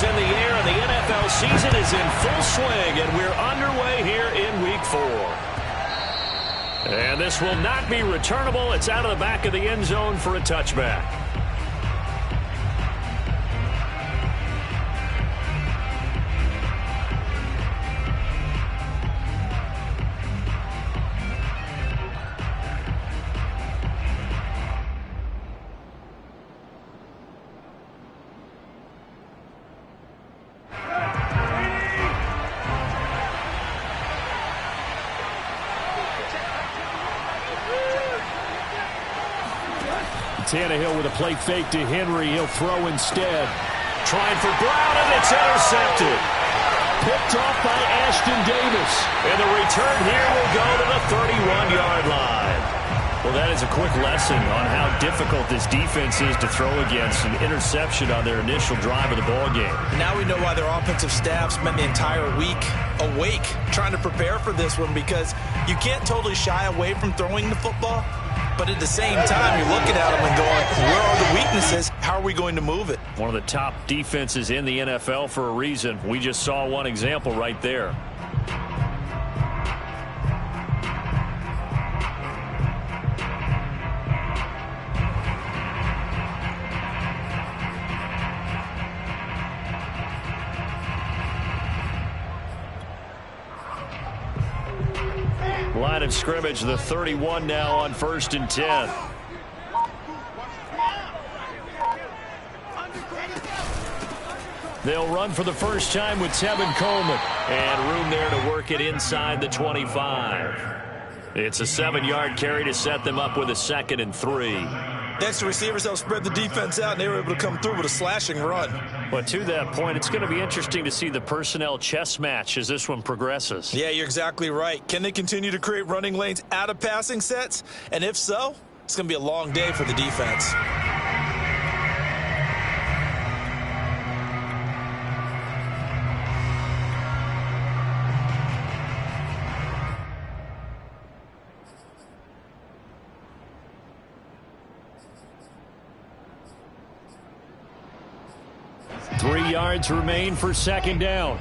is in the air, and the NFL season is in full swing, and we're underway here in Week 4. And this will not be returnable. It's out of the back of the end zone for a touchback. Tannehill with a play fake to Henry. He'll throw instead. Trying for Brown, and it's intercepted. Picked off by Ashton Davis. And the return here will go to the 31-yard line. Well, that is a quick lesson on how difficult this defense is to throw against. An interception on their initial drive of the ballgame. Now we know why their offensive staff spent the entire week awake trying to prepare for this one, because you can't totally shy away from throwing the football. But at the same time, you're looking at them and going, where are the weaknesses? How are we going to move it? One of the top defenses in the NFL for a reason. We just saw one example right there. Line of scrimmage, the 31 now on 1st and 10. They'll run for the first time with Tevin Coleman. And room there to work it inside the 25. It's a 7-yard carry to set them up with a 2nd and 3. Next, the receivers helped spread the defense out, and they were able to come through with a slashing run. But to that point, it's going to be interesting to see the personnel chess match as this one progresses. Yeah, you're exactly right. Can they continue to create running lanes out of passing sets? And if so, it's going to be a long day for the defense. Three yards remain for 2nd down.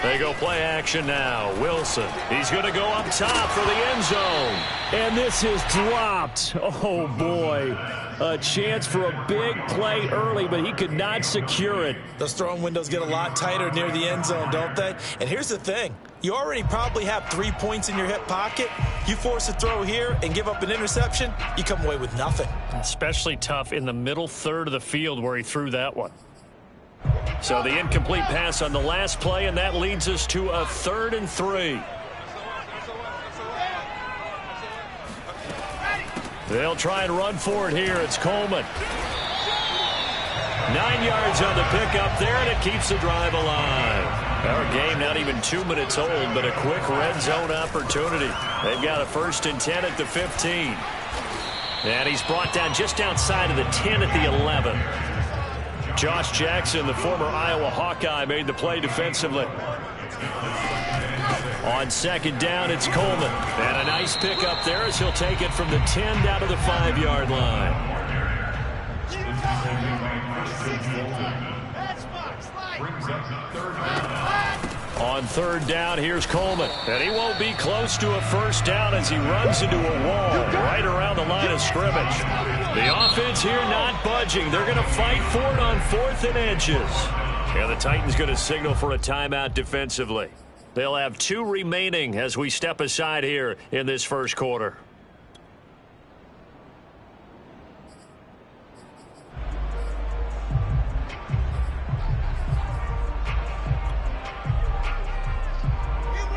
They go play action now. Wilson. He's going to go up top for the end zone. And this is dropped. Oh, boy. A chance for a big play early, but he could not secure it. Those throwing windows get a lot tighter near the end zone, don't they? And here's the thing. You already probably have 3 points in your hip pocket. You force a throw here and give up an interception, you come away with nothing. Especially tough in the middle third of the field where he threw that one. So the incomplete pass on the last play, and that leads us to a 3rd and 3. They'll try and run for it here. It's Coleman. 9 yards on the pickup there, and it keeps the drive alive. Our game not even 2 minutes old, but a quick red zone opportunity. They've got a 1st and 10 at the 15. And he's brought down just outside of the 10 at the 11. Josh Jackson, the former Iowa Hawkeye, made the play defensively. On 2nd down, it's Coleman. And a nice pickup there as he'll take it from the 10 down to the 5-yard line. On 3rd down, here's Coleman. And he won't be close to a 1st down as he runs into a wall right around the line of scrimmage. The offense here not budging. They're going to fight for it on 4th and inches. And the Titans going to signal for a timeout defensively. They'll have 2 remaining as we step aside here in this 1st quarter.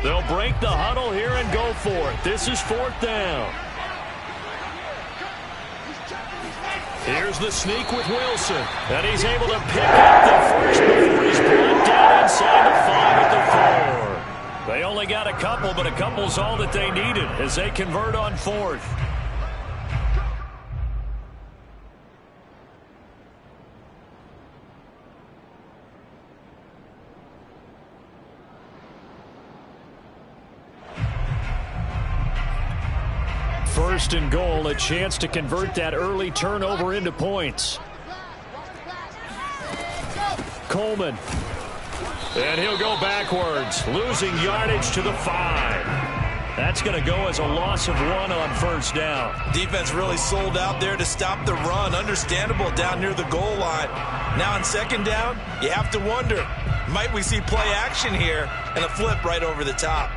They'll break the huddle here and go for it. This is 4th down. Here's the sneak with Wilson. And he's able to pick up the first before he's brought down inside the 5 at the 4. They only got a couple, but a couple's all that they needed as they convert on 4th. 1st and goal, a chance to convert that early turnover into points. Coleman. And he'll go backwards, losing yardage to the 5. That's going to go as a loss of 1 on 1st down. Defense really sold out there to stop the run. Understandable down near the goal line. Now on 2nd down, you have to wonder, might we see play action here and a flip right over the top?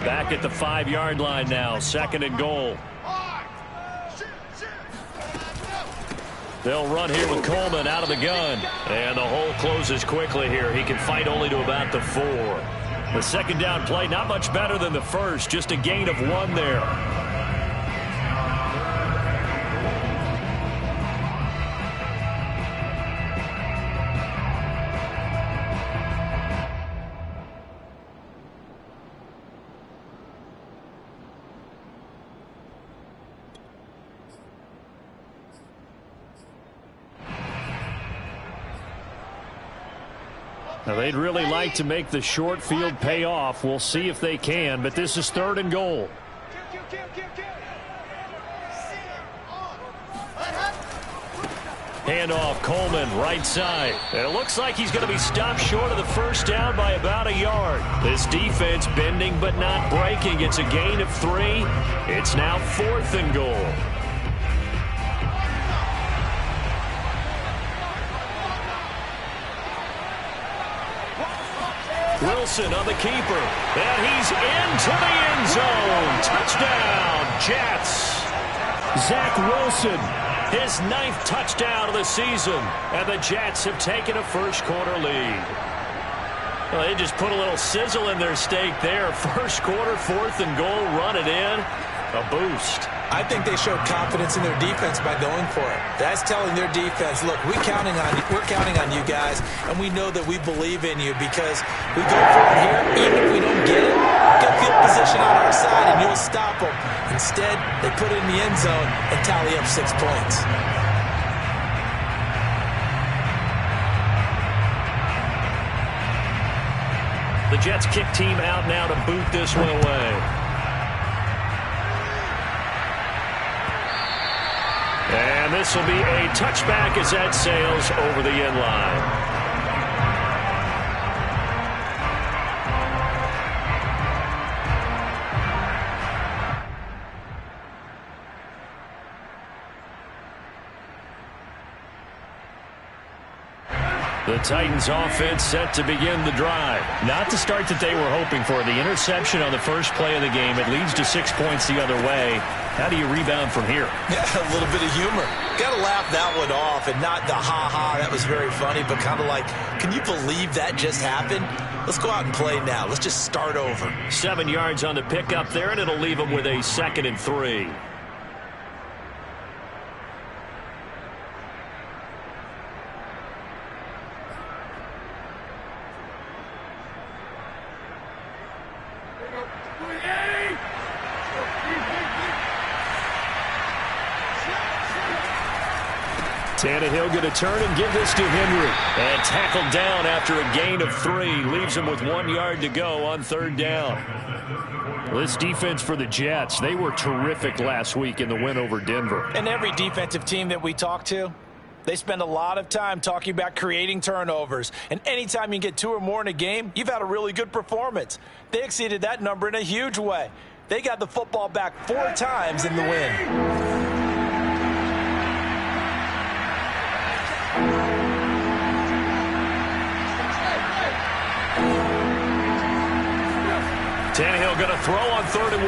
Back at the 5-yard line now, 2nd and goal. They'll run here with Coleman out of the gun. And the hole closes quickly here. He can fight only to about the 4. The 2nd down play, not much better than the 1st. Just a gain of 1 there. Now, they'd really like to make the short field pay off. We'll see if they can, but this is 3rd and goal. Handoff, Coleman, right side. And it looks like he's going to be stopped short of the 1st down by about a yard. This defense bending but not breaking. It's a gain of 3. It's now 4th and goal. Wilson on the keeper, and he's into the end zone. Touchdown, Jets. Zach Wilson, his 9th touchdown of the season, and the Jets have taken a 1st quarter lead. Well, they just put a little sizzle in their steak there. 1st quarter, 4th and goal, run it in. A boost. I think they showed confidence in their defense by going for it. That's telling their defense, look, we're counting on you guys, and we know that we believe in you because we go for it here, even if we don't get it, get field position on our side, and you'll stop them. Instead, they put it in the end zone and tally up 6 points. The Jets kick team out now to boot this one away. And this will be a touchback as that sails over the end line. The Titans offense set to begin the drive. Not the start that they were hoping for. The interception on the first play of the game. It leads to 6 points the other way. How do you rebound from here? Yeah, a little bit of humor. Got to laugh that one off and not the ha-ha. That was very funny, but kind of like, can you believe that just happened? Let's go out and play now. Let's just start over. 7 yards on the pickup there, and it'll leave them with a 2nd and 3. Tannehill going to turn and give this to Henry. And tackled down after a gain of 3. Leaves him with 1 yard to go on 3rd down. This defense for the Jets, they were terrific last week in the win over Denver. And every defensive team that we talk to, they spend a lot of time talking about creating turnovers. And anytime you get 2 or more in a game, you've had a really good performance. They exceeded that number in a huge way. They got the football back 4 times in the win. Tannehill going to throw on 3rd and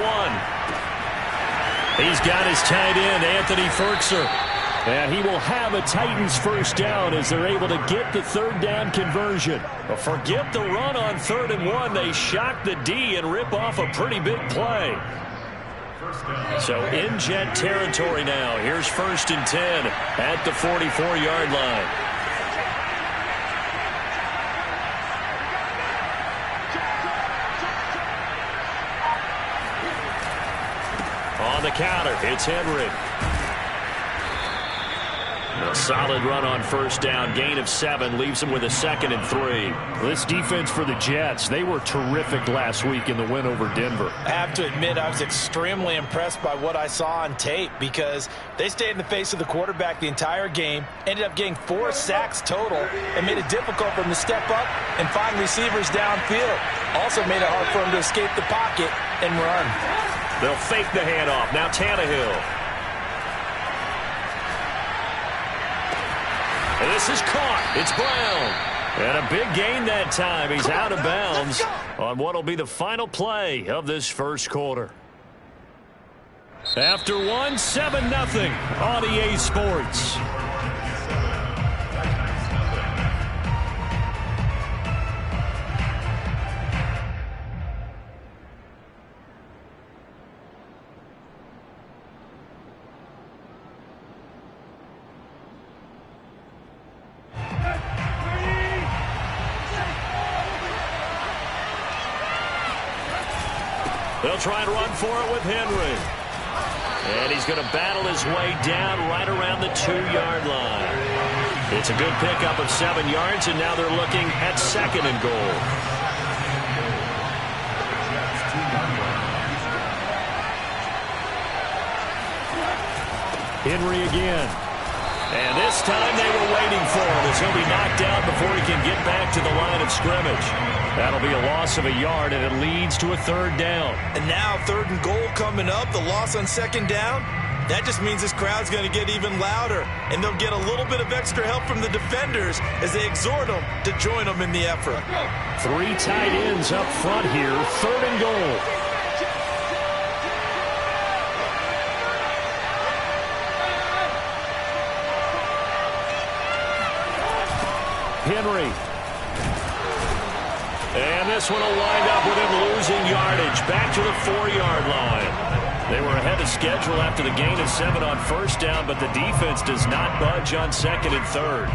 1. He's got his tight end, Anthony Ferkser. And he will have a Titans 1st down as they're able to get the 3rd down conversion. But forget the run on 3rd and 1. They shock the D and rip off a pretty big play. So in Jet territory now. Here's 1st and 10 at the 44-yard line. On the counter, it's Henry. A solid run on first down. Gain of 7 leaves them with a 2nd and 3. This defense for the Jets, they were terrific last week in the win over Denver. I have to admit, I was extremely impressed by what I saw on tape because they stayed in the face of the quarterback the entire game, ended up getting 4 sacks total, and made it difficult for him to step up and find receivers downfield. Also made it hard for him to escape the pocket and run. They'll fake the handoff. Now Tannehill. And this is caught. It's Brown. And a big gain that time. He's out of bounds on what will be the final play of this first quarter. After 1, 7-0 on EA Sports. They'll try and run for it with Henry. And he's going to battle his way down right around the 2-yard line. It's a good pickup of 7 yards, and now they're looking at 2nd and goal. Henry again. And this time they were waiting for him as he'll be knocked down before he can get back to the line of scrimmage. That'll be a loss of a yard, and it leads to a 3rd down. And now 3rd and goal coming up, the loss on 2nd down. That just means this crowd's going to get even louder, and they'll get a little bit of extra help from the defenders as they exhort them to join them in the effort. 3 tight ends up front here, 3rd and goal. Henry. And this one will wind up with him losing yardage back to the 4-yard line. They were ahead of schedule after the gain of 7 on first down, but the defense does not budge on 2nd and 3rd.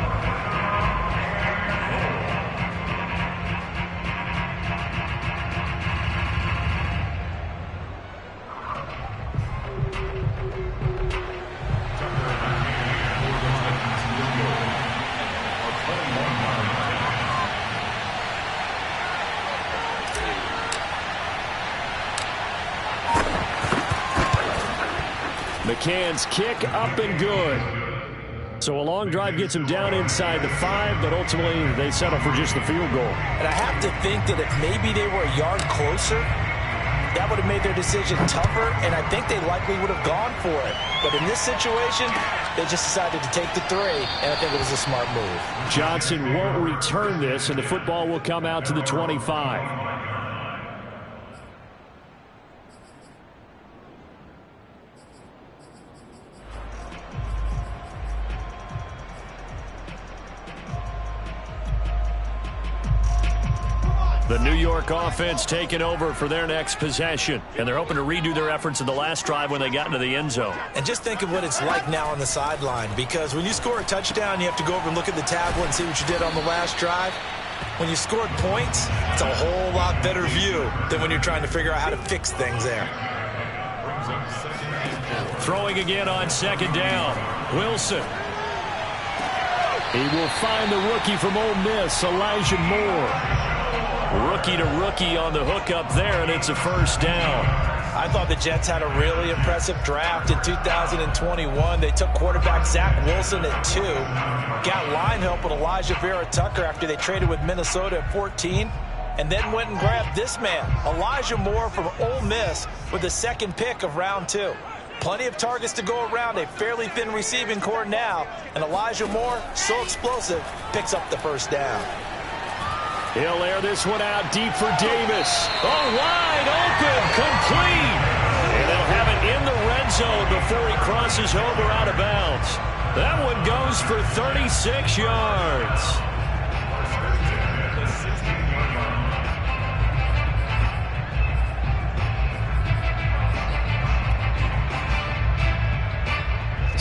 McCann's kick up and good. So a long drive gets him down inside the 5, but ultimately they settle for just the field goal. And I have to think that if maybe they were a yard closer, that would have made their decision tougher, and I think they likely would have gone for it. But in this situation, they just decided to take the 3, and I think it was a smart move. Johnson won't return this, and the football will come out to the 25. The New York offense taking over for their next possession. And they're hoping to redo their efforts in the last drive when they got into the end zone. And just think of what it's like now on the sideline. Because when you score a touchdown, you have to go over and look at the tablet and see what you did on the last drive. When you scored points, it's a whole lot better view than when you're trying to figure out how to fix things there. Throwing again on 2nd down. Wilson. He will find the rookie from Ole Miss, Elijah Moore. Rookie to rookie on the hook up there, and it's a 1st down. I thought the Jets had a really impressive draft in 2021. They took quarterback Zach Wilson at 2. Got line help with Elijah Vera-Tucker after they traded with Minnesota at 14. And then went and grabbed this man, Elijah Moore from Ole Miss, with the 2nd pick of round 2. Plenty of targets to go around, a fairly thin receiving core now. And Elijah Moore, so explosive, picks up the 1st down. He'll air this one out deep for Davis. Oh, wide open, complete. And they'll have it in the red zone before he crosses over out of bounds. That one goes for 36 yards.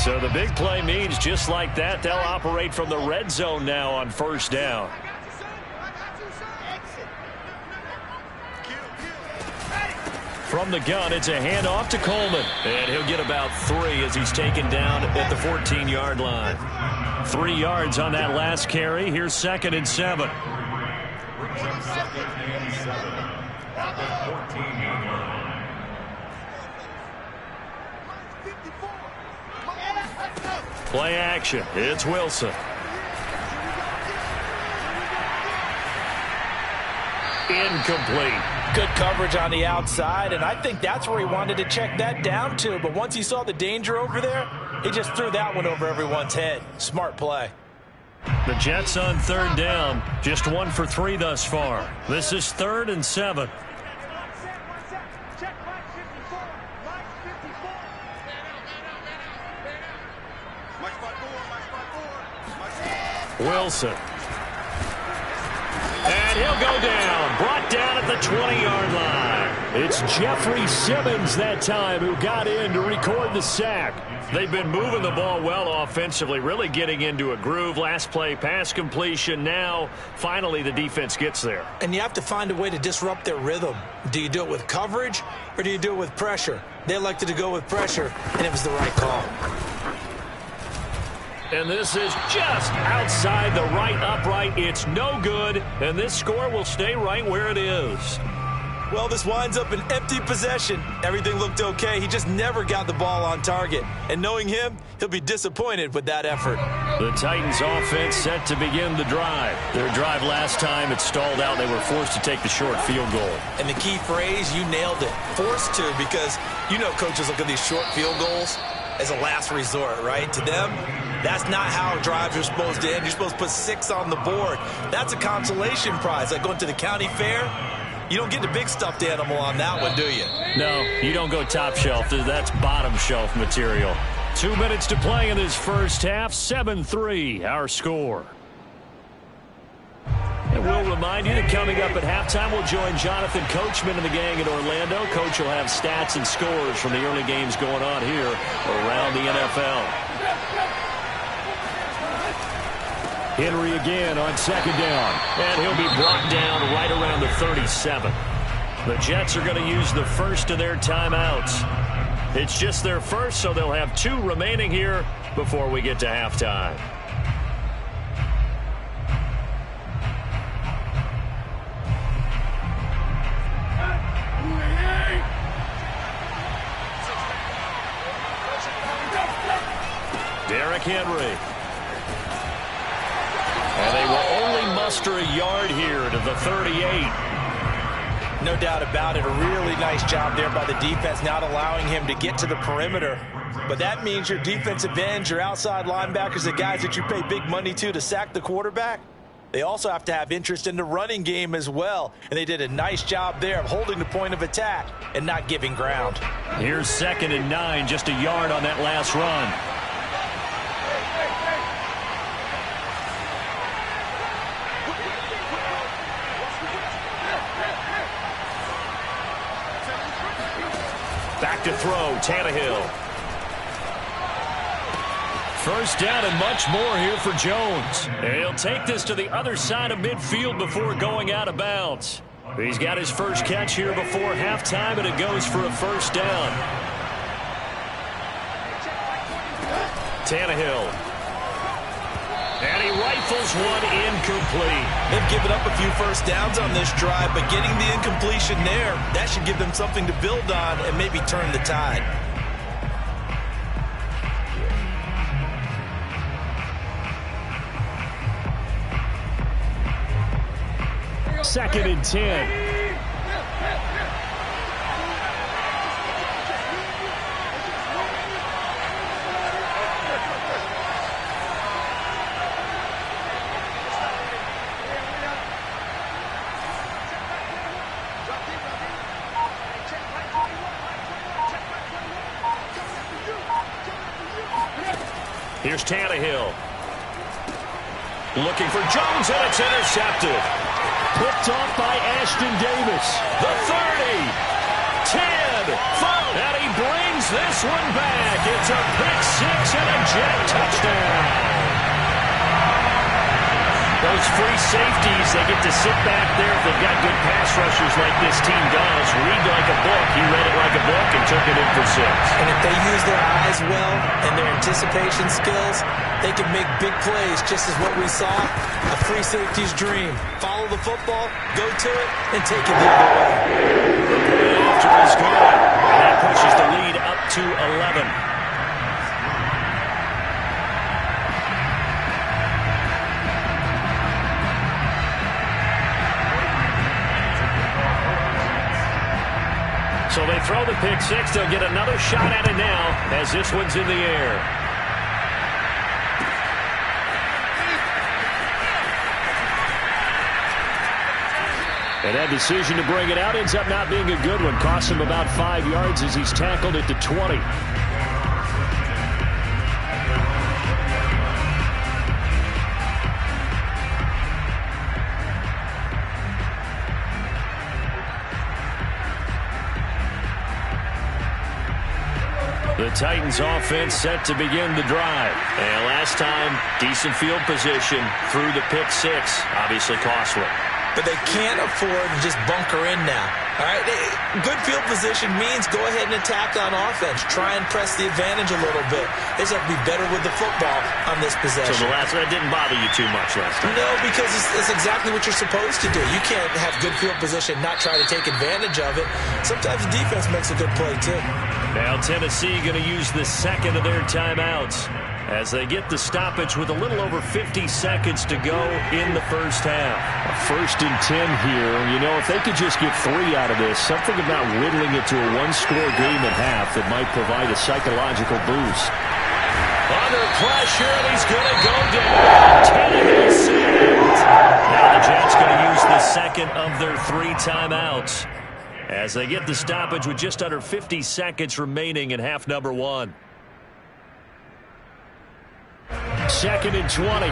So the big play means just like that, they'll operate from the red zone now on 1st down. From the gun, it's a handoff to Coleman. And he'll get about 3 as he's taken down at the 14-yard line. 3 yards on that last carry. Here's 2nd and 7. Play action. It's Wilson. Incomplete. Good coverage on the outside, and I think that's where he wanted to check that down to. But once he saw the danger over there, he just threw that one over everyone's head. Smart play. The Jets on 3rd down. Just 1 for 3 thus far. This is 3rd and 7. Wilson. And he'll go down. Brought down at the 20-yard line. It's Jeffrey Simmons that time who got in to record the sack. They've been moving the ball well offensively, really getting into a groove. Last play, pass completion. Now, finally, the defense gets there. And you have to find a way to disrupt their rhythm. Do you do it with coverage, or do you do it with pressure? They elected to go with pressure, and it was the right call. And this is just outside the right upright. It's no good, and this score will stay right where it is. Well, this winds up an empty possession. Everything looked okay. He just never got the ball on target. And knowing him, he'll be disappointed with that effort. The Titans offense set to begin the drive. Their drive last time, it stalled out. They were forced to take the short field goal. And the key phrase, you nailed it. Forced to, because you know coaches look at these short field goals as a last resort, right? To them, that's not how drives are supposed to end. You're supposed to put 6 on the board. That's a consolation prize. Like going to the county fair, you don't get the big stuffed animal on that one, do you? No, you don't go top shelf. That's bottom shelf material. 2 minutes to play in this first half. 7-3, our score. And we'll remind you that coming up at halftime, we'll join Jonathan Coachman and the gang in Orlando. Coach will have stats and scores from the early games going on here around the NFL. Henry again on 2nd down. And he'll be brought down right around the 37. The Jets are going to use the first of their timeouts. It's just their first, so they'll have 2 remaining here before we get to halftime. Derrick Henry. And they will only muster a yard here to the 38. No doubt about it. A really nice job there by the defense, not allowing him to get to the perimeter. But that means your defensive ends, your outside linebackers, the guys that you pay big money to sack the quarterback, they also have to have interest in the running game as well. And they did a nice job there of holding the point of attack and not giving ground. Here's 2nd and 9, just a yard on that last run. Back to throw, Tannehill. First down and much more here for Jones. And he'll take this to the other side of midfield before going out of bounds. He's got his first catch here before halftime, and it goes for a first down. Tannehill. And he rifles one incomplete. They've given up a few first downs on this drive, but getting the incompletion there, that should give them something to build on and maybe turn the tide. Second and 10. Here's Tannehill. Looking for Jones, and it's intercepted. Picked off by Ashton Davis. The 30, 10, 5, and he brings this one back. It's a pick 6 and a Jet touchdown. Those free safeties, they get to sit back there if they've got good pass rushers like this team does. Read like a book. He read it like a book and took it in for 6. And if they use their eyes well and their anticipation skills, they can make big plays, just as what we saw, a free safety's dream. Follow the football, go to it, and take it the other way. The play after is good, and that pushes the lead up to 11. So they throw the pick 6. They'll get another shot at it now as this one's in the air. And that decision to bring it out ends up not being a good one. Costs him about 5 yards as he's tackled at the 20. The Titans offense set to begin the drive. And last time, decent field position through the pick 6. Obviously costly. But they can't afford to just bunker in now. All right, good field position means go ahead and attack on offense. Try and press the advantage a little bit. They just have to be better with the football on this possession. So the last one didn't bother you too much last time? No, because it's exactly what you're supposed to do. You can't have good field position, not try to take advantage of it. Sometimes the defense makes a good play, too. Now Tennessee going to use the second of their timeouts as they get the stoppage with a little over 50 seconds to go in the first half. A 1st and 10 here. You know, if they could just get 3 out of this, something about whittling it to a one-score game at half that might provide a psychological boost. Under pressure, and he's going to go down. Tannehill saves. Now the Jets going to use the second of their 3 timeouts as they get the stoppage with just under 50 seconds remaining in half number 1. 2nd and 20.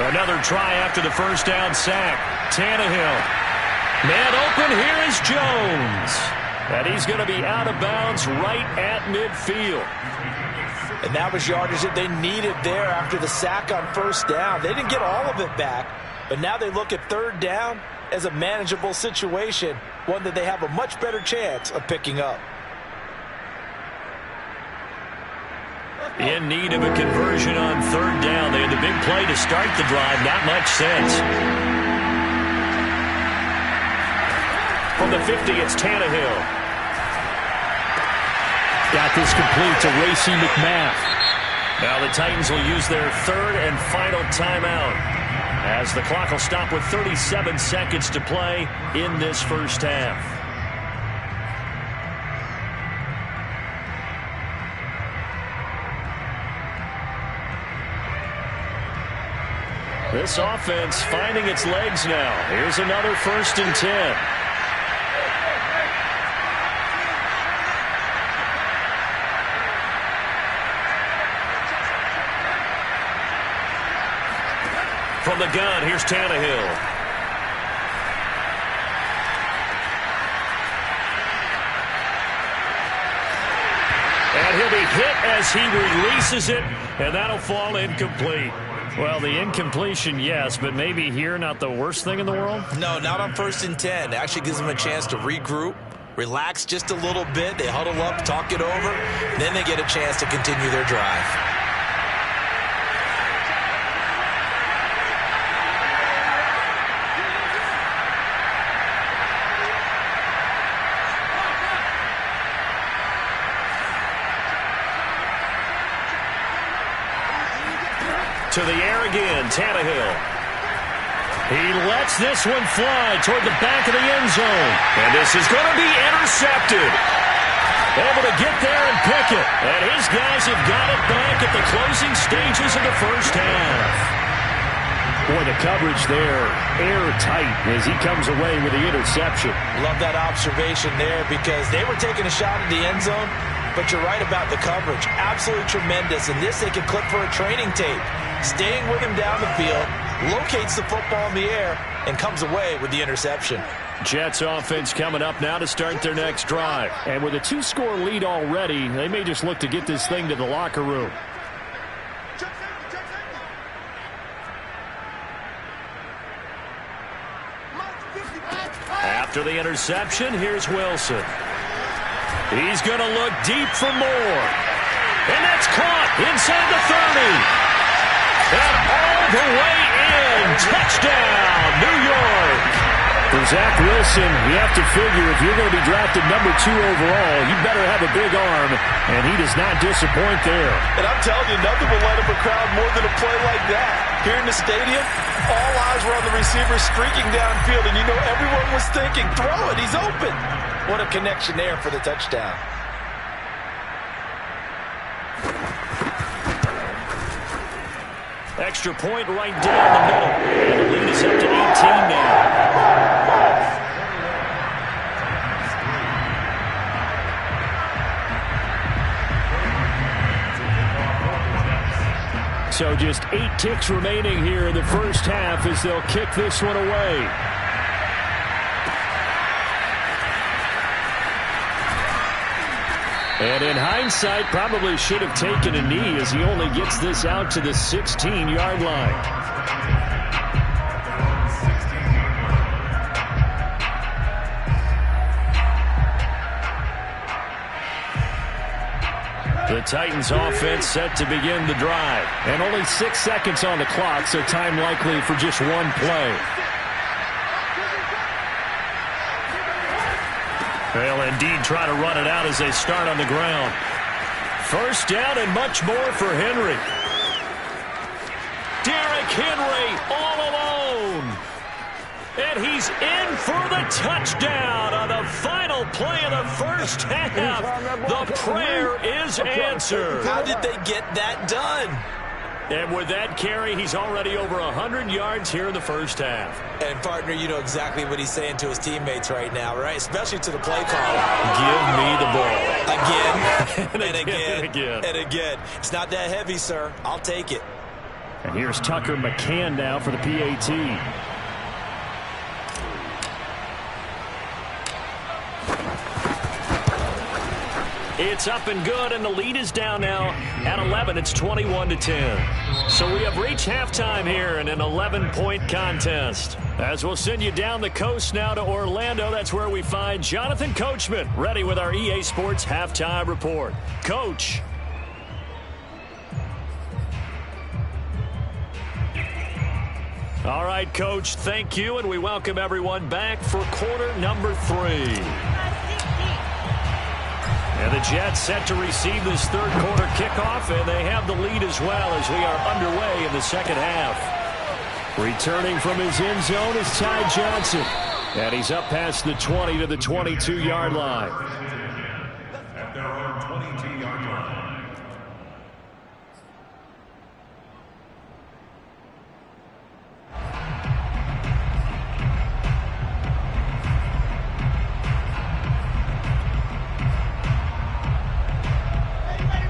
Another try after the first down sack. Tannehill. Man open, here is Jones. And he's going to be out of bounds right at midfield. And that was yardage that they needed there after the sack on first down. They didn't get all of it back, but now they look at 3rd down as a manageable situation, one that they have a much better chance of picking up. In need of a conversion on 3rd down. They had the big play to start the drive. Not much sense. From the 50, it's Tannehill. Got this complete to Racey McMath. Now the Titans will use their 3rd and final timeout as the clock will stop with 37 seconds to play in this first half. This offense finding its legs now. Here's another 1st and 10. From the gun, here's Tannehill. And he'll be hit as he releases it, and that'll fall incomplete. Well, the incompletion, yes, but maybe here not the worst thing in the world? No, not on 1st and 10. It actually gives them a chance to regroup, relax just a little bit. They huddle up, talk it over, then they get a chance to continue their drive. To the air again, Tannehill. He lets this one fly toward the back of the end zone. And this is going to be intercepted. Able to get there and pick it. And his guys have got it back at the closing stages of the first half. Boy, the coverage there, airtight as he comes away with the interception. Love that observation there because they were taking a shot at the end zone, but you're right about the coverage. Absolutely tremendous. And this they can clip for a training tape. Staying with him down the field, locates the football in the air, and comes away with the interception. Jets offense coming up now to start their next drive. And with a 2-score lead already, they may just look to get this thing to the locker room. After the interception, here's Wilson. He's going to look deep for more. And that's caught inside the 30. And all the way in. Touchdown, New York. For Zach Wilson, you have to figure if you're going to be drafted number 2 overall, you better have a big arm, and he does not disappoint there. And I'm telling you, nothing will light up a crowd more than a play like that. Here in the stadium, all eyes were on the receiver streaking downfield, and you know everyone was thinking, throw it, he's open. What a connection there for the touchdown. Extra point right down the middle. And the lead is up to 18 now. So just 8 ticks remaining here in the first half as they'll kick this one away. And in hindsight, probably should have taken a knee as he only gets this out to the 16-yard line. The Titans offense set to begin the drive. And only 6 seconds on the clock, so time likely for just one play. They'll indeed try to run it out as they start on the ground. First down and much more for Henry. Derrick Henry all alone. And he's in for the touchdown on the final play of the first half. The prayer is answered. How did they get that done? And with that carry, he's already over 100 yards here in the first half. And, partner, you know exactly what he's saying to his teammates right now, right? Especially to the play caller. Give me the ball. Again, and again, and again. and again. It's not that heavy, sir. I'll take it. And here's Tucker McCann now for the PAT. It's up and good, and the lead is down now at 11. It's 21-10. So we have reached halftime here in an 11-point contest. As we'll send you down the coast now to Orlando, that's where we find Jonathan Coachman ready with our EA Sports Halftime Report. Coach. All right, Coach, thank you, and we welcome everyone back for quarter number 3. And the Jets set to receive this third quarter kickoff, and they have the lead as well as we are underway in the second half. Returning from his end zone is Ty Johnson, and he's up past the 20 to the 22-yard line. At their own 22-yard line.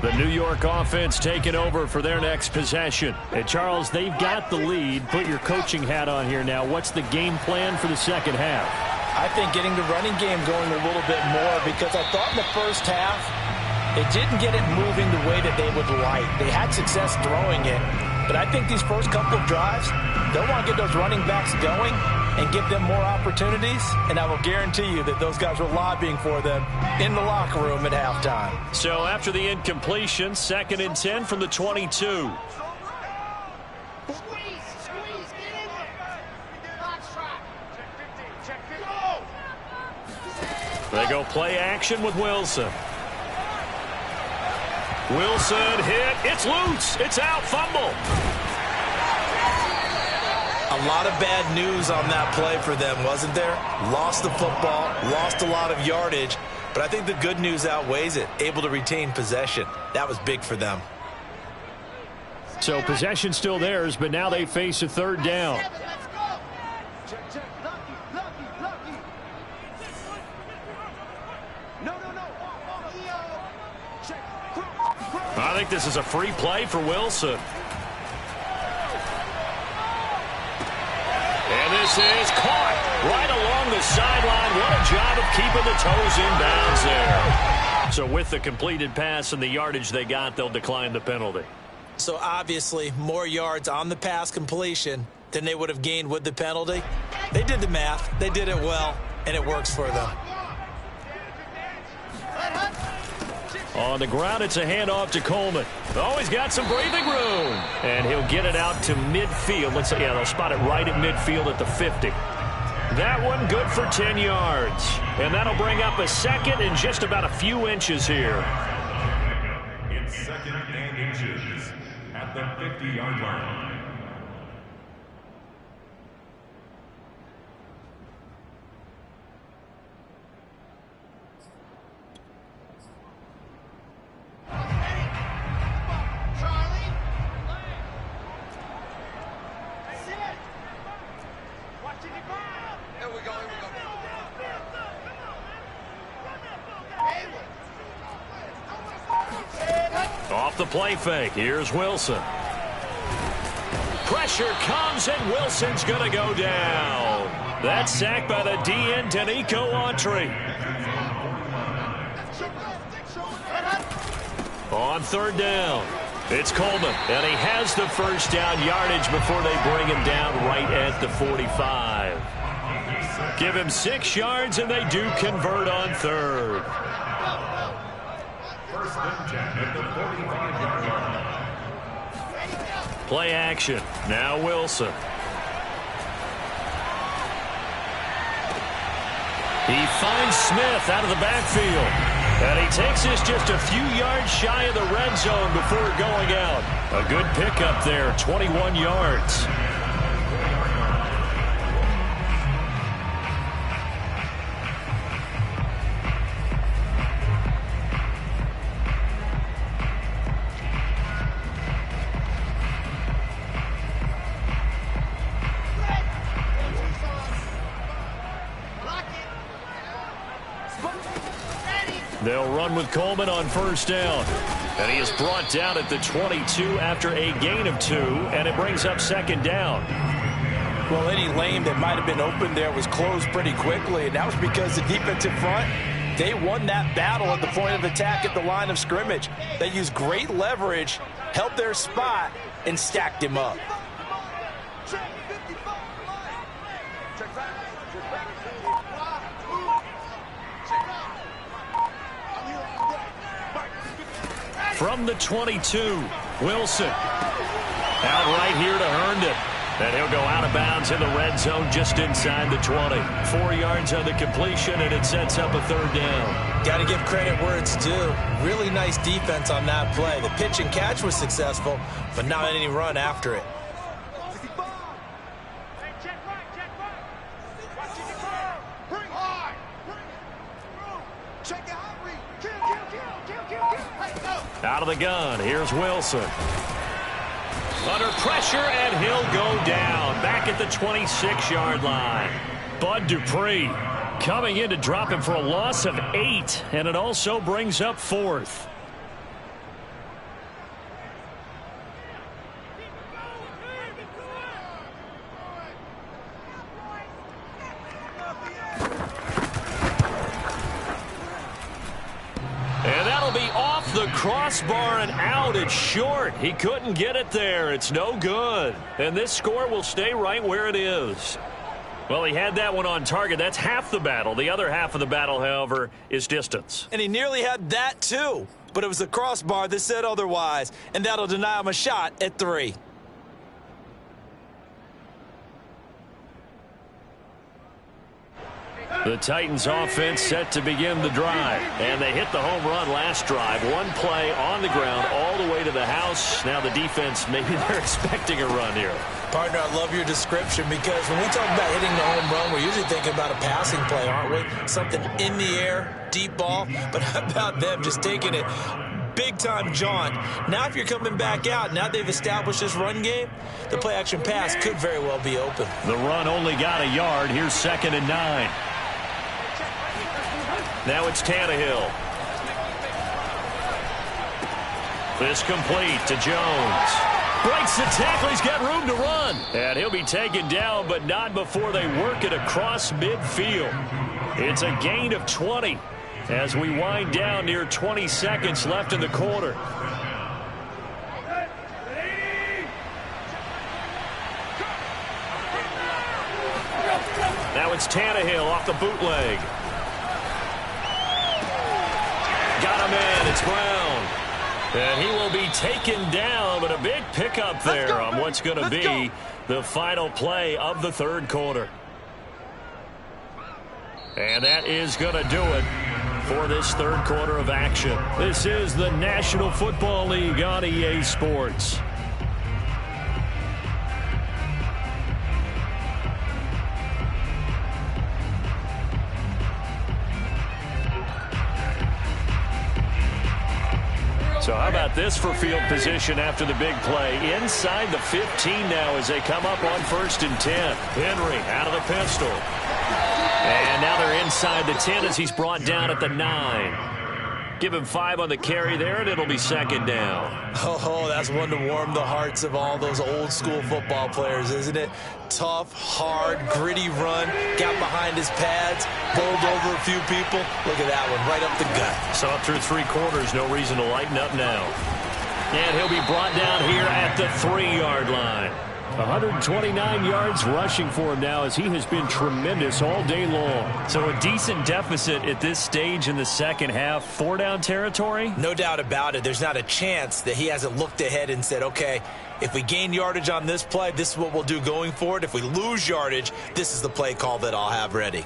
The New York offense taking over for their next possession. And Charles, they've got the lead. Put your coaching hat on here now. What's the game plan for the second half? I think getting the running game going a little bit more, because I thought in the first half it didn't get it moving the way that they would like. They had success throwing it, but I think these first couple of drives, they'll want to get those running backs going and give them more opportunities, and I will guarantee you that those guys were lobbying for them in the locker room at halftime. So after the incompletion, 2nd and 10 from the 22. They go play action with Wilson. Wilson hit. It's loose. It's out. Fumble. A lot of bad news on that play for them, wasn't there? Lost the football, lost a lot of yardage, but I think the good news outweighs it. Able to retain possession. That was big for them. So possession still theirs, but now they face a third down. I think this is a free play for Wilson. this is caught right along the sideline. What a job of keeping the toes in bounds there. So with the completed pass and the yardage they got, they'll decline the penalty. So obviously more yards on the pass completion than they would have gained with the penalty. They did the math. They did it well, and it works for them. On the ground, it's a handoff to Coleman. Oh, he's got some breathing room. And he'll get it out to midfield. Let's say, yeah, they'll spot it right at midfield at the 50. That one good for 10 yards. And that'll bring up a second and just about a few inches here. It's second and inches at the 50-yard line. Off the play fake. Here's Wilson. Pressure comes, and Wilson's going to go down. That's sacked by the DN, Danico Autry. On third down, it's Coleman, and he has the first down yardage before they bring him down right at the 45. Give him 6 yards, and they do convert on third. First and 10 at the 45-yard line. Play action. Now Wilson. He finds Smith out of the backfield. And he takes this just a few yards shy of the red zone before going out. A good pickup there, 21 yards. They'll run with Coleman on first down. And he is brought down at the 22 after a gain of 2, and it brings up second down. Well, any lane that might have been open there was closed pretty quickly, and that was because the defensive front, they won that battle at the point of attack at the line of scrimmage. They used great leverage, held their spot, and stacked him up. From the 22, Wilson. Out right here to Herndon. And he'll go out of bounds in the red zone just inside the 20. 4 yards on the completion, and it sets up a third down. Got to give credit where it's due. Really nice defense on that play. The pitch and catch was successful, but not any run after it. Out of the gun, here's Wilson. Under pressure, and he'll go down. Back at the 26-yard line. Bud Dupree coming in to drop him for a loss of 8, and it also brings up fourth. The crossbar and out. It's short. He couldn't get it there. It's no good. And this score will stay right where it is. Well, he had that one on target. That's half the battle. The other half of the battle, however, is distance. And he nearly had that, too. But it was the crossbar that said otherwise. And that'll deny him a shot at 3. The Titans offense set to begin the drive. And they hit the home run last drive. One play on the ground all the way to the house. Now the defense, maybe they're expecting a run here. Partner, I love your description because when we talk about hitting the home run, we're usually thinking about a passing play, aren't we? Something in the air, deep ball. But how about them just taking it big-time jaunt? Now if you're coming back out, now they've established this run game, the play-action pass could very well be open. The run only got a yard. Here's 2nd and 9. Now it's Tannehill. This complete to Jones. Breaks the tackle. He's got room to run. And he'll be taken down, but not before they work it across midfield. It's a gain of 20 as we wind down near 20 seconds left in the quarter. Now it's Tannehill off the bootleg. Got him in. It's Brown. And he will be taken down, but a big pickup there on what's going to be the final play of the third quarter. And that is going to do it for this third quarter of action. This is the National Football League on EA Sports. So how about this for field position after the big play? Inside the 15 now as they come up on 1st and 10. Henry out of the pistol. And now they're inside the 10 as he's brought down at the 9. Give him 5 on the carry there, and it'll be 2nd down. Oh, that's one to warm the hearts of all those old-school football players, isn't it? Tough, hard, gritty run. Got behind his pads, bowled over a few people. Look at that one, right up the gut. Saw through 3 quarters, no reason to lighten up now. And he'll be brought down here at the 3-yard line. 129 yards rushing for him now as he has been tremendous all day long. So a decent deficit at this stage in the second half. 4-down territory? No doubt about it. There's not a chance that he hasn't looked ahead and said, okay, if we gain yardage on this play, this is what we'll do going forward. If we lose yardage, this is the play call that I'll have ready.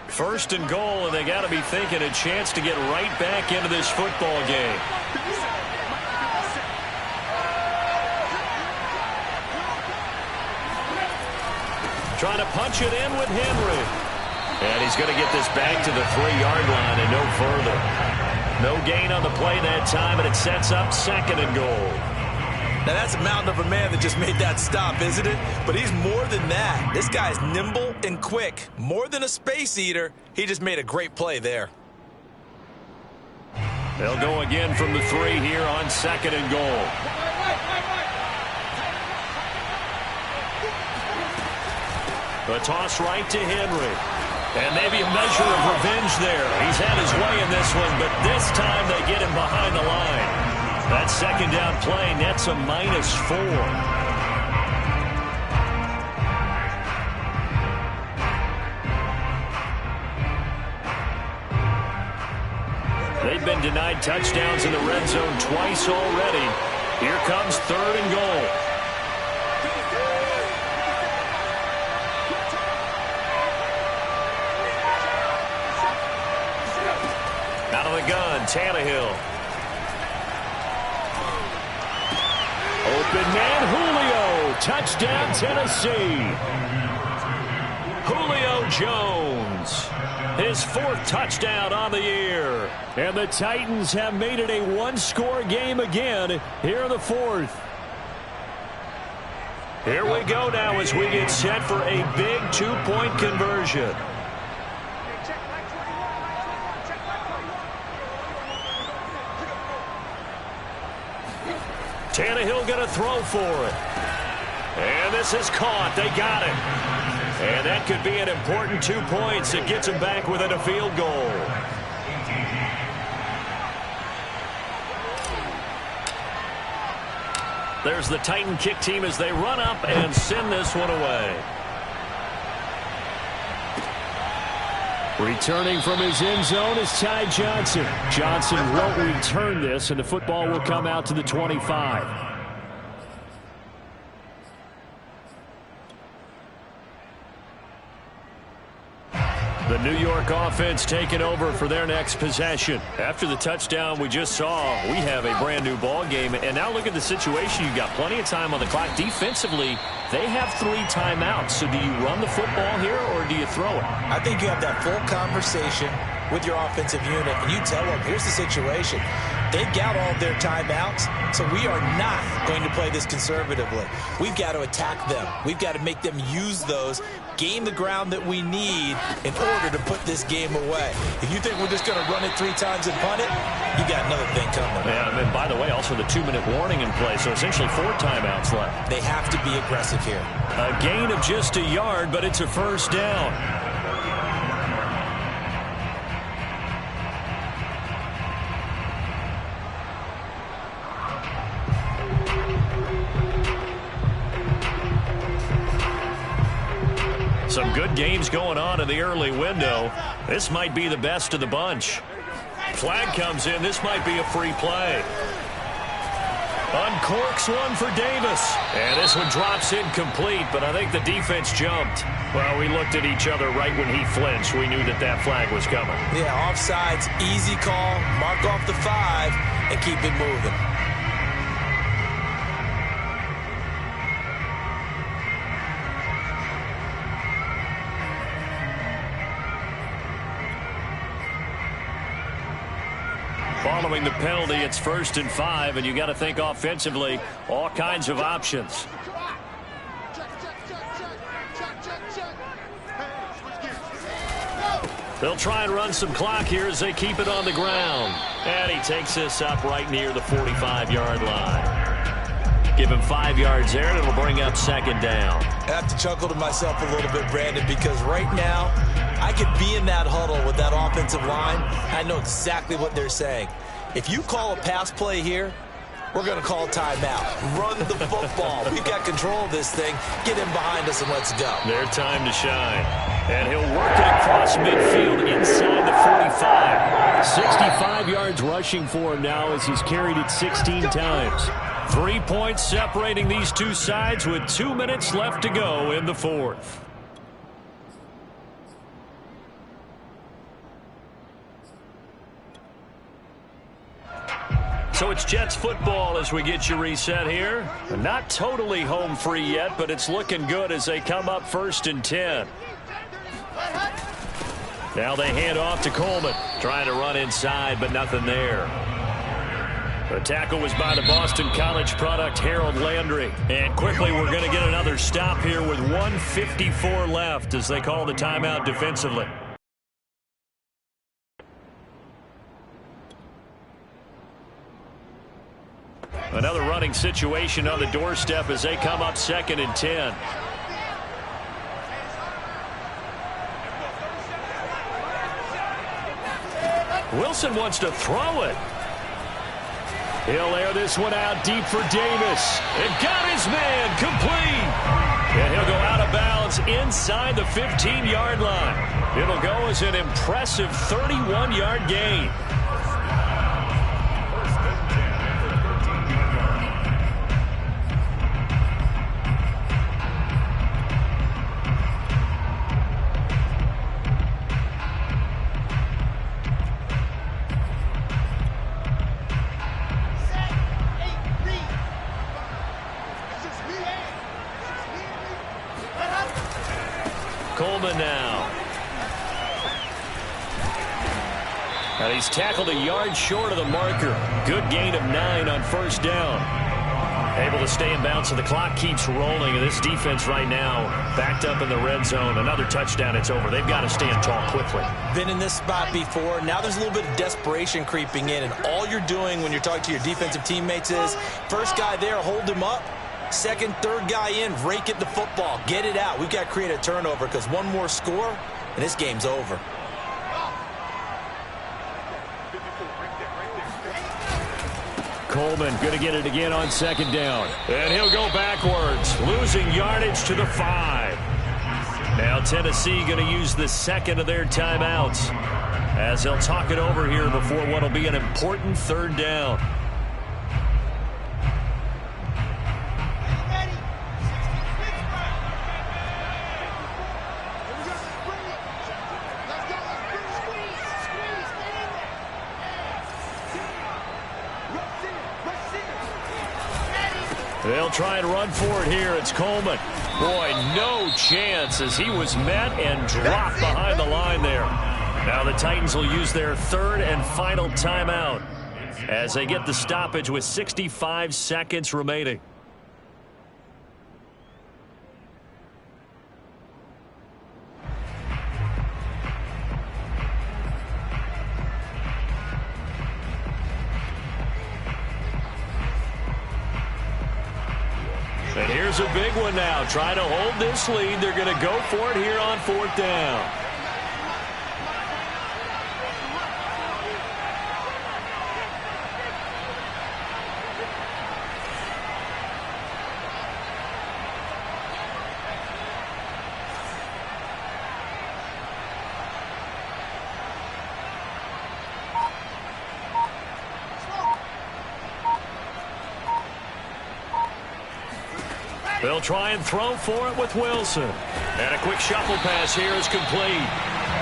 1st and goal, and they got to be thinking a chance to get right back into this football game. Trying to punch it in with Henry. And he's going to get this back to the 3-yard line and no further. No gain on the play that time, and it sets up 2nd and goal. Now, that's a mountain of a man that just made that stop, isn't it? But he's more than that. This guy's nimble and quick. More than a space eater. He just made a great play there. They'll go again from the 3 here on 2nd and goal. A toss right to Henry. And maybe a measure of revenge there. He's had his way in this one, but this time they get him behind the line. That 2nd down play nets a -4. They've been denied touchdowns in the red zone twice already. Here comes 3rd and goal. Out of the gun, Tannehill. Open man, Julio. Touchdown, Tennessee. Julio Jones. His 4th touchdown on the year. And the Titans have made it a 1-score game again here in the 4th. Here we go now as we get set for a big 2-point conversion. Tannehill going to throw for it. And this is caught. They got it. And that could be an important 2 points. It gets them back within a field goal. There's the Titan kick team as they run up and send this one away. Returning from his end zone is Ty Johnson. Johnson won't return this, and the football will come out to the 25. The New York offense taking over for their next possession. After the touchdown we just saw, we have a brand new ball game. And now look at the situation. You've got plenty of time on the clock. Defensively, they have 3 timeouts. So do you run the football here or do you throw it? I think you have that full conversation with your offensive unit, and you tell them, here's the situation. They've got all of their timeouts, so we are not going to play this conservatively. We've got to attack them. We've got to make them use those gain the ground that we need in order to put this game away. If you think we're just going to run it 3 times and punt it, you got another thing coming. Yeah, and by the way, also the 2-minute warning in play, so essentially 4 timeouts left. They have to be aggressive here. A gain of just a yard, but it's a first down. Some good games going on in the early window. This might be the best of the bunch. Flag comes in. This might be a free play. Uncorks one for Davis. And this one drops incomplete, but I think the defense jumped. Well, we looked at each other right when he flinched. We knew that that flag was coming. Yeah, offsides, easy call. Mark off the 5 and keep it moving. Following the penalty, it's 1st and 5, and you got to think offensively, all kinds of options. They'll try and run some clock here as they keep it on the ground. And he takes this up right near the 45-yard line. Give him 5 yards there, and it'll bring up 2nd down. I have to chuckle to myself a little bit, Brandon, because right now I could be in that huddle with that offensive line. I know exactly what they're saying. If you call a pass play here, we're going to call timeout. Run the football. We've got control of this thing. Get him behind us and let's go. Their time to shine. And he'll work it across midfield inside the 45. 65 yards rushing for him now as he's carried it 16 times. 3 points separating these two sides with 2 minutes left to go in the 4th. So it's Jets football as we get you reset here. Not totally home free yet, but it's looking good as they come up 1st and 10. Now they hand off to Coleman. Trying to run inside, but nothing there. The tackle was by the Boston College product, Harold Landry. And quickly we're going to get another stop here with 1:54 left as they call the timeout defensively. Another running situation on the doorstep as they come up 2nd and 10. Wilson wants to throw it. He'll air this one out deep for Davis. And got his man complete. And he'll go out of bounds inside the 15-yard line. It'll go as an impressive 31-yard gain. Coleman now. And he's tackled a yard short of the marker. Good gain of 9 on 1st down. Able to stay in bounds, so the clock keeps rolling. And this defense right now backed up in the red zone. Another touchdown, it's over. They've got to stand tall quickly. Been in this spot before. Now there's a little bit of desperation creeping in. And all you're doing when you're talking to your defensive teammates is, first guy there, hold him up. Second, third guy in, rake it the football. Get it out. We've got to create a turnover because one more score, and this game's over. Coleman going to get it again on 2nd down. And he'll go backwards, losing yardage to the 5. Now Tennessee going to use the 2nd of their timeouts as they'll talk it over here before what will be an important 3rd down. They'll try and run for it here. It's Coleman. Boy, no chance as he was met and dropped behind the line there. Now the Titans will use their 3rd and final timeout as they get the stoppage with 65 seconds remaining. And here's a big one now. Trying to hold this lead. They're going to go for it here on 4th down. They'll try and throw for it with Wilson. And a quick shuffle pass here is complete.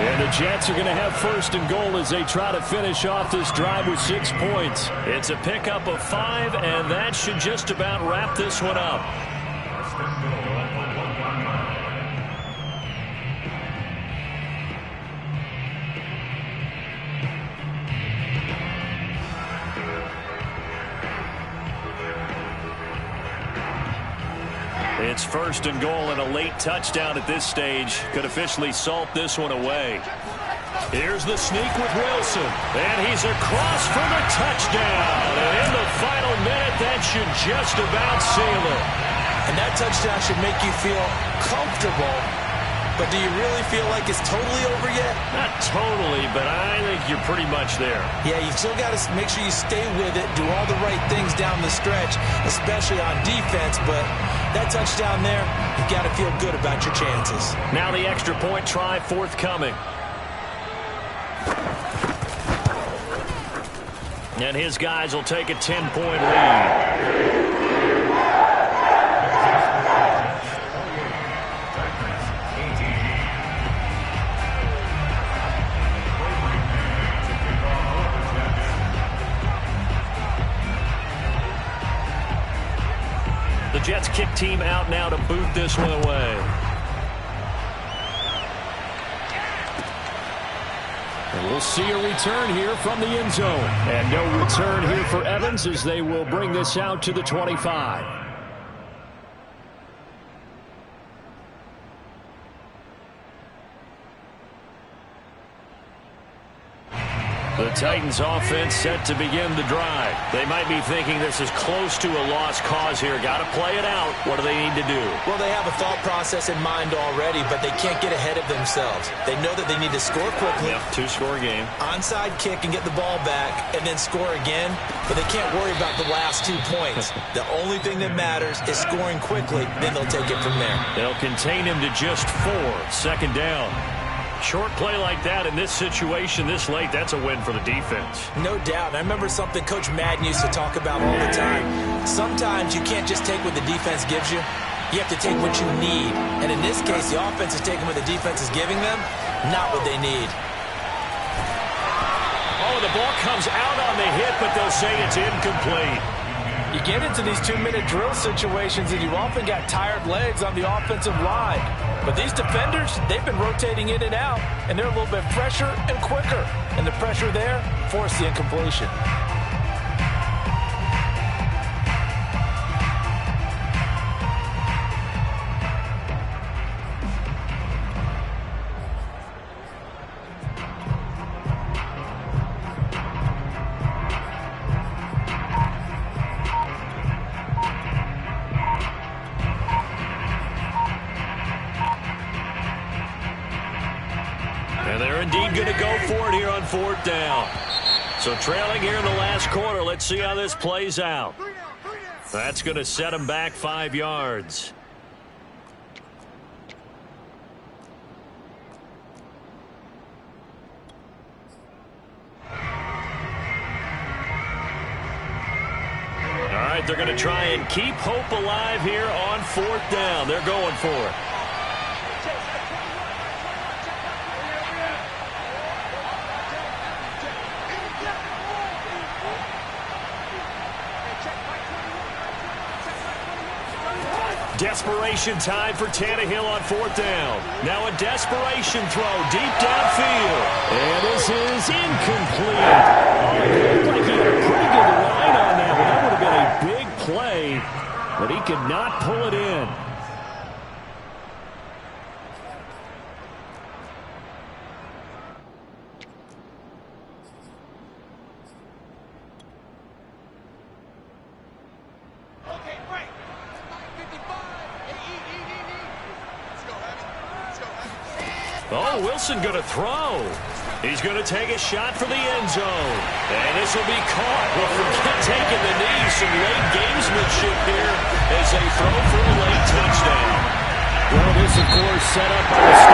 And the Jets are going to have 1st and goal as they try to finish off this drive with 6 points. It's a pickup of 5, and that should just about wrap this one up. It's 1st and goal, and a late touchdown at this stage could officially salt this one away. Here's the sneak with Wilson, and he's across for the touchdown. And in the final minute, that should just about seal it. And that touchdown should make you feel comfortable. But do you really feel like it's totally over yet? Not totally, but I think you're pretty much there. Yeah, you still got to make sure you stay with it, do all the right things down the stretch, especially on defense. But that touchdown there, you've got to feel good about your chances. Now the extra point try forthcoming. And his guys will take a 10-point lead. The Jets kick team out now to boot this one away. And we'll see a return here from the end zone. And no return here for Evans as they will bring this out to the 25. The Titans offense set to begin the drive. They might be thinking this is close to a lost cause here. Got to play it out. What do they need to do? Well, they have a thought process in mind already, but they can't get ahead of themselves. They know that they need to score quickly. Yep, 2-score game. Onside kick and get the ball back and then score again, but they can't worry about the last 2 points. The only thing that matters is scoring quickly, then they'll take it from there. They'll contain him to just 4. 2nd down. Short play like that in this situation this late, that's a win for the defense. No doubt. And I remember something Coach Madden used to talk about all the time. Sometimes you can't just take what the defense gives you. You have to take what you need. And in this case, the offense is taking what the defense is giving them, not what they need. Oh, the ball comes out on the hit, but they'll say it's incomplete. You get into these 2-minute drill situations, and you often got tired legs on the offensive line. But these defenders, they've been rotating in and out, and they're a little bit fresher and quicker. And the pressure there forced the incompletion. And they're indeed going to go for it here on 4th down. So trailing here in the last quarter. Let's see how this plays out. That's going to set them back 5 yards. All right, they're going to try and keep hope alive here on 4th down. They're going for it. Desperation time for Tannehill on 4th down. Now a desperation throw deep downfield. And this is incomplete. Oh, it looked like he had a pretty good line on that one. That would have been a big play, but he could not pull it in. Oh, Wilson going to throw. He's going to take a shot for the end zone. And this will be caught. Well, forget taking the knee. Some late gamesmanship here as they throw for a late touchdown. Well, this, of course, set up by the